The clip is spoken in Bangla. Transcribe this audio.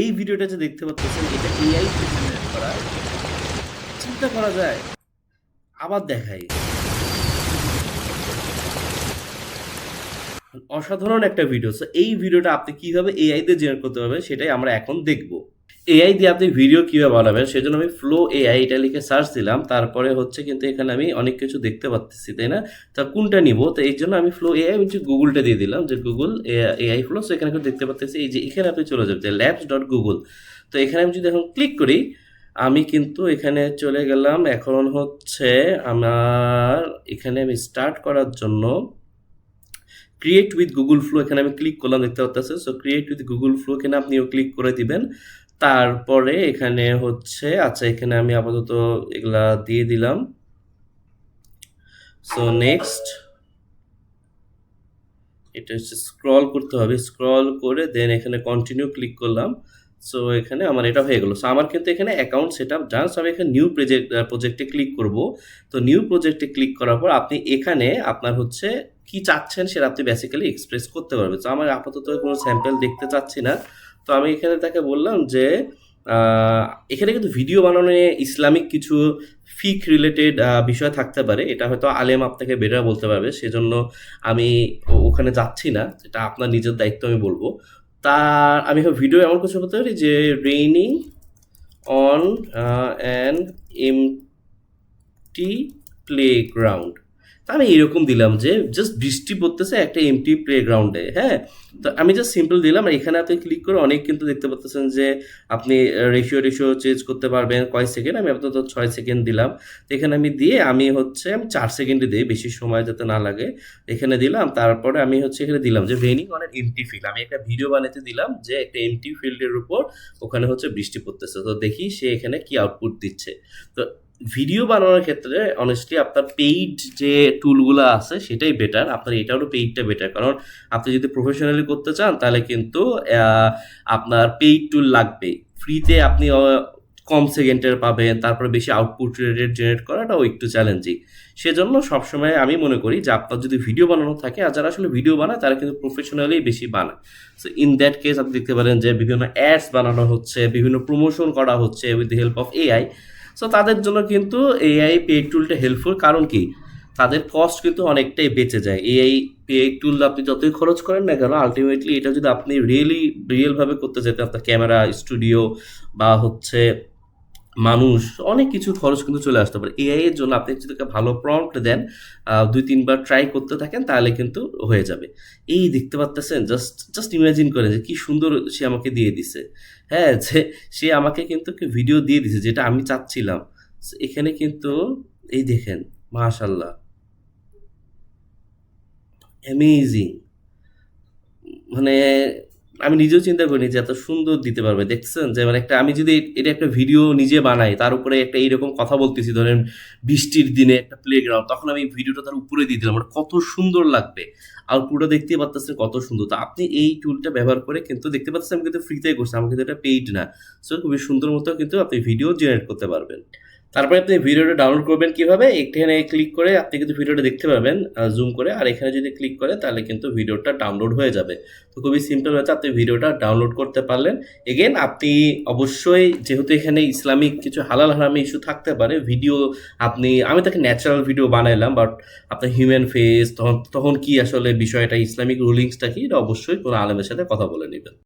এই ভিডিওটা যে দেখতে পাচ্ছেন এটা এআই জেনারেট করা, চিন্তা করা যায়। আবার দেখাই, অসাধারণ একটা ভিডিও। সো এই ভিডিওটা আপনি কিভাবে এআই দিয়ে জেনারেট করতে পারবেন সেটাই আমরা এখন দেখব। এআই দিয়ে আপনি ভিডিও কিভাবে বানাবেন সেজন্য আমি ফ্লো এআই এটা লিখে সার্চ দিলাম, তারপরে হচ্ছে কিন্তু এখানে আমি অনেক কিছু দেখতে পাচ্ছি, তাই না? তা কোনটা নিব, তো এই জন্য আমি ফ্লো এআই হচ্ছে গুগলটা দিয়ে দিলাম, যে গুগল এআই ফ্লো। সো এখানে দেখতে পাচ্ছি এই যে এখানে আপনি চলে যাবেন ল্যাবস ডট গুগল। তো এখানে আমি যদি এখন ক্লিক করি, আমি কিন্তু এখানে চলে গেলাম। এখন হচ্ছে আমার এখানে আমি স্টার্ট করার জন্য ক্রিয়েট উইথ গুগল ফ্লো এখানে আমি ক্লিক করলাম, দেখতে পাচ্ছেন। So create with Google flow এখানে আপনিও ক্লিক করে দিবেন। তারপরে এখানে হচ্ছে আচ্ছা, এখানে আমি আপাতত এগুলা দিয়ে দিলাম। সো নেক্সট, এটা হচ্ছে স্ক্রল করতে হবে, স্ক্রল করে দেন এখানে কন্টিনিউ ক্লিক করলাম। সো এখানে আমার এটা হয়ে গেল। সো আমার কিন্তু এখানে অ্যাকাউন্ট সেট আপ ডান। সো আমি এখানে নিউ প্রজেক্টে ক্লিক করব। তো নিউ প্রজেক্টে ক্লিক করার পর আপনি এখানে আপনার হচ্ছে কি চাচ্ছেন সেটা আপনি বেসিক্যালি এক্সপ্রেস করতে পারবেন। তো আমার আপাতত কোনো স্যাম্পল দেখতে চাচ্ছি না। তো আমি এখানে তাকে বললাম যে এখানে কিন্তু ভিডিও বানানো নিয়ে ইসলামিক কিছু ফিক রিলেটেড বিষয় থাকতে পারে, এটা হয়তো আলেম আপনাকে বেটার বলতে পারবে, সেজন্য আমি ওখানে যাচ্ছি না। এটা আপনার নিজের দায়িত্ব, আমি বলবো। তার আমি ভিডিও এমন কিছু বলতে পারি যে raining on an empty playground. তা আমি এরকম দিলাম যে জাস্ট বৃষ্টি পড়তেছে একটা এমটি প্লেগ্রাউন্ডে, হ্যাঁ। তো আমি জাস্ট সিম্পল দিলাম। আর এখানে আপনি ক্লিক করে অনেক কিন্তু দেখতে পাচ্ছেন যে আপনি রেশিও চেঞ্জ করতে পারবেন কয় সেকেন্ড। আমি আপাতত 6 সেকেন্ড দিলাম। তো এখানে আমি দিয়ে আমি 4 সেকেন্ডে দিই, বেশি সময় যাতে না লাগে। এখানে দিলাম, তারপরে আমি এখানে দিলাম যে raining on an empty field. আমি একটা ভিডিও বানাতে দিলাম যে একটা এমটি ফিল্ডের উপর ওখানে বৃষ্টি পড়তেছে। তো দেখি সে এখানে কি আউটপুট দিচ্ছে। তো ভিডিও বানানোর ক্ষেত্রে অনেস্টলি আপনার পেইড যে টুলগুলো আছে সেটাই বেটার। আপনার এটারও পেইডটা বেটার, কারণ আপনি যদি প্রফেশনালি করতে চান তাহলে কিন্তু আপনার পেইড টুল লাগবে। ফ্রিতে আপনি কম সেকেন্ডের পাবেন, তারপরে বেশি আউটপুট রেট জেনারেট করাটাও একটু চ্যালেঞ্জিং। সেজন্য সবসময় আমি মনে করি যে আপনার যদি ভিডিও বানানো থাকে, আর যারা আসলে ভিডিও বানায় তারা কিন্তু প্রফেশনালি বেশি বানায়। সো ইন দ্যাট কেস আপনি দেখতে পারেন যে বিভিন্ন অ্যাডস বানানো হচ্ছে, বিভিন্ন প্রমোশন করা হচ্ছে with the help of AI. So তাদের জন্য কিন্তু এআই পেইড টুলটা হেল্পফুল। কারণ কি, তাদের কস্ট কিন্তু অনেকটাই বেঁচে যায়। এআই পেইড টুল আপনি যতই খরচ করেন না কেন, আলটিমেটলি এটা যদি আপনি রিয়েলভাবে করতে যেতেন, আপনার ক্যামেরা, স্টুডিও বা মানুষ, অনেক কিছু খরচ কিন্তু চলে আসতে পারে। এআই এর জন্য আপনি যদি একটা ভালো প্রম্পট দেন, 2-3 বার ট্রাই করতে থাকেন, তাহলে কিন্তু হয়ে যাবে। এই দেখতে পাচ্তেছেন, জাস্ট জাস্ট ইমাজিন করেন যে কি সুন্দর সে আমাকে দিয়ে দিছে। হ্যাঁ, যে সে আমাকে কিন্তু একটা ভিডিও দিয়ে দিছে যেটা আমি চাচ্ছিলাম। এখানে কিন্তু এই দেখেন, মাশাল্লাহ, অ্যামেজিং। মানে আমি নিজেও চিন্তা করিনি যে এত সুন্দর দিতে পারবে। দেখছেন যে মানে একটা আমি যদি এটা একটা ভিডিও নিজে বানাই, তার উপরে একটা এইরকম কথা বলতেছি, ধরেন বৃষ্টির দিনে একটা প্লেগ্রাউন্ড, তখন আমি ভিডিওটা তার উপরে দিয়ে দিলাম, মানে কত সুন্দর লাগবে। আর পুরো দেখতেই পাচ্ছেন কত সুন্দর। তো আপনি এই টুলটা ব্যবহার করে কিন্তু দেখতে পাচ্ছেন আমি কিন্তু ফ্রিতেই করছি, আমার কিন্তু এটা পেইড না। সো খুবই সুন্দর মতো কিন্তু আপনি ভিডিও জেনারেট করতে পারবেন। তারপরে আপনি ভিডিওটা ডাউনলোড করবেন কিভাবে, এখানে ক্লিক করে আপনি কিন্তু ভিডিওটা দেখতে পাবেন জুম করে। আর এখানে যদি ক্লিক করে তাহলে কিন্তু ভিডিওটা ডাউনলোড হয়ে যাবে। তো খুবই সিম্পল হয়েছে, আপনি ভিডিওটা ডাউনলোড করতে পারলেন। এগেন আপনি অবশ্যই, যেহেতু এখানে ইসলামিক কিছু হালাল হারামি ইস্যু থাকতে পারে, ভিডিও আমি তাকে ন্যাচারাল ভিডিও বানাইলাম, বাট আপনার হিউম্যান ফেস, তখন তখন কি আসলে বিষয়টা, ইসলামিক রুলিংসটা কি, এটা অবশ্যই কোনো আলেমের সাথে কথা বলে নেবেন।